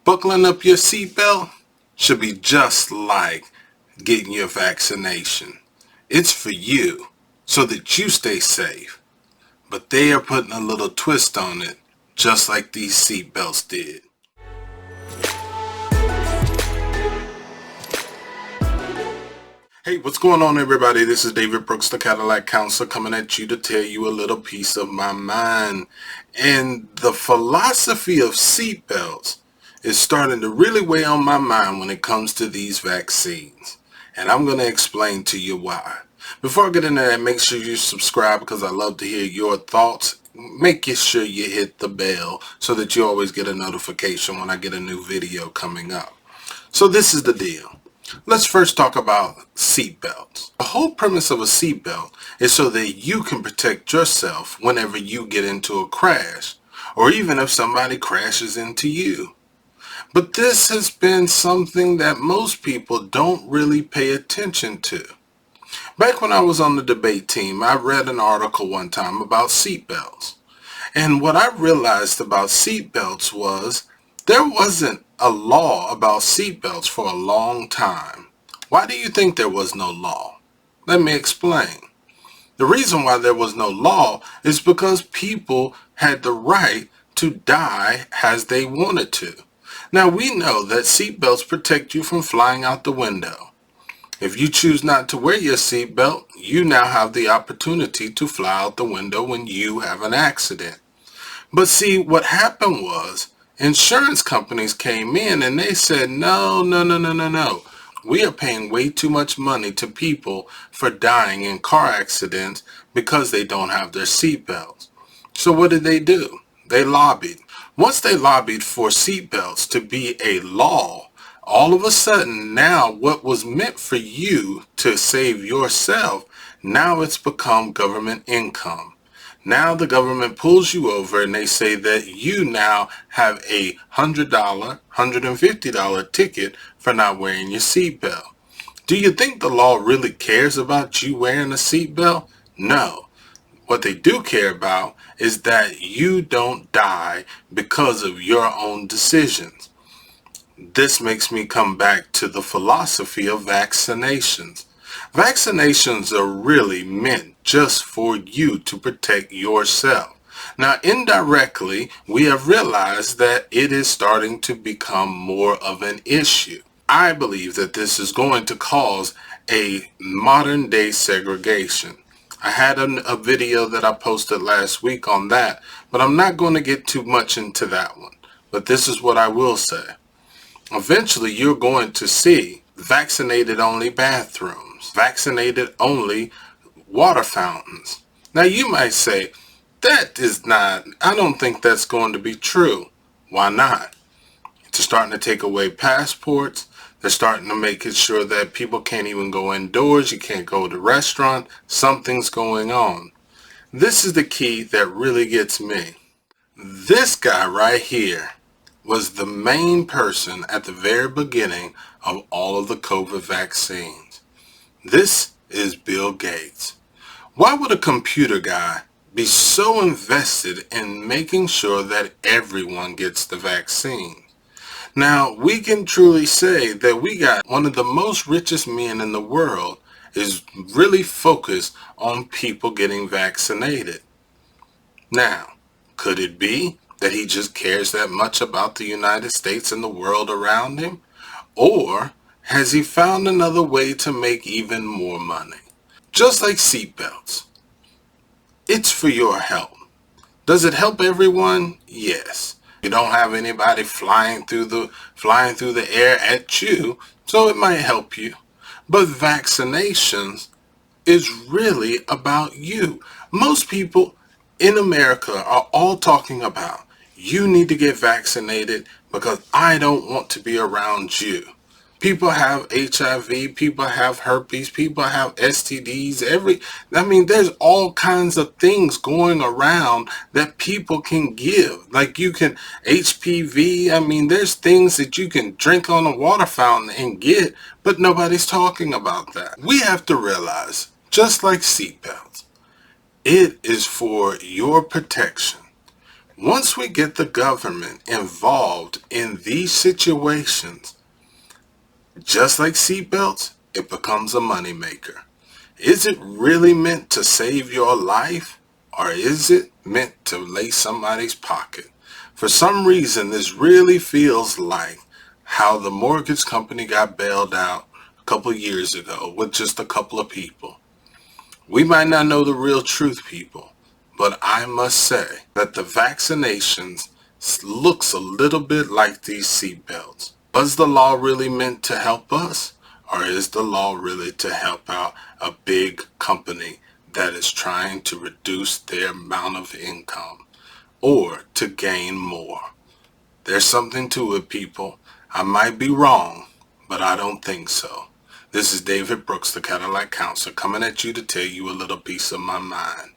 Buckling up your seatbelt should be just like getting your vaccination. It's for you so that you stay safe. But they are putting a little twist on it, just like these seatbelts did. Hey, what's going on, everybody? This is David Brooks, the Cadillac Counselor, coming at you to tell you a little piece of my mind. And the philosophy of seatbelts is starting to really weigh on my mind when it comes to these vaccines. And I'm going to explain to you why. Before I get into that, make sure you subscribe because I love to hear your thoughts. Make sure you hit the bell so that you always get a notification when I get a new video coming up. So this is the deal. Let's first talk about seatbelts. The whole premise of a seatbelt is so that you can protect yourself whenever you get into a crash, or even if somebody crashes into you. But this has been something that most people don't really pay attention to. Back when I was on the debate team, I read an article one time about seatbelts. And what I realized about seatbelts was there wasn't a law about seatbelts for a long time. Why do you think there was no law? Let me explain. The reason why there was no law is because people had the right to die as they wanted to. Now we know that seatbelts protect you from flying out the window. If you choose not to wear your seatbelt, you now have the opportunity to fly out the window when you have an accident. But see, what happened was insurance companies came in and they said, no. We are paying way too much money to people for dying in car accidents because they don't have their seatbelts. So what did they do? They lobbied. Once they lobbied for seatbelts to be a law, all of a sudden now what was meant for you to save yourself, now it's become government income. Now the government pulls you over and they say that you now have a $100, $150 ticket for not wearing your seatbelt. Do you think the law really cares about you wearing a seatbelt? No. What they do care about is that you don't die because of your own decisions. This makes me come back to the philosophy of vaccinations. Vaccinations are really meant just for you to protect yourself. Now, indirectly, we have realized that it is starting to become more of an issue. I believe that this is going to cause a modern day segregation. I had a video that I posted last week on that, but I'm not going to get too much into that one. But this is what I will say. Eventually, you're going to see vaccinated only bathrooms, vaccinated only water fountains. Now you might say, I don't think that's going to be true. Why not? They're starting to take away passports. They're starting to make it sure that people can't even go indoors. You can't go to restaurants. Something's going on. This is the key that really gets me. This guy right here was the main person at the very beginning of all of the COVID vaccines. This is Bill Gates. Why would a computer guy be so invested in making sure that everyone gets the vaccine? Now, we can truly say that we got one of the most richest men in the world is really focused on people getting vaccinated. Now, could it be that he just cares that much about the United States and the world around him? Or has he found another way to make even more money? Just like seatbelts. It's for your help. Does it help everyone? Yes. You don't have anybody flying through the air at you, so it might help you. But vaccinations is really about you. Most people in America are all talking about, you need to get vaccinated because I don't want to be around you. People have HIV, people have herpes, people have STDs, there's all kinds of things going around that people can give. Like you can, HPV, there's things that you can drink on a water fountain and get, but nobody's talking about that. We have to realize, just like seatbelts, it is for your protection. Once we get the government involved in these situations, just like seatbelts, it becomes a moneymaker. Is it really meant to save your life, or is it meant to lace somebody's pocket? For some reason, this really feels like how the mortgage company got bailed out a couple years ago with just a couple of people. We might not know the real truth, people, but I must say that the vaccinations looks a little bit like these seatbelts. Was the law really meant to help us, or is the law really to help out a big company that is trying to reduce their amount of income or to gain more? There's something to it, people. I might be wrong, but I don't think so. This is David Brooks, the Cadillac Counselor, coming at you to tell you a little piece of my mind.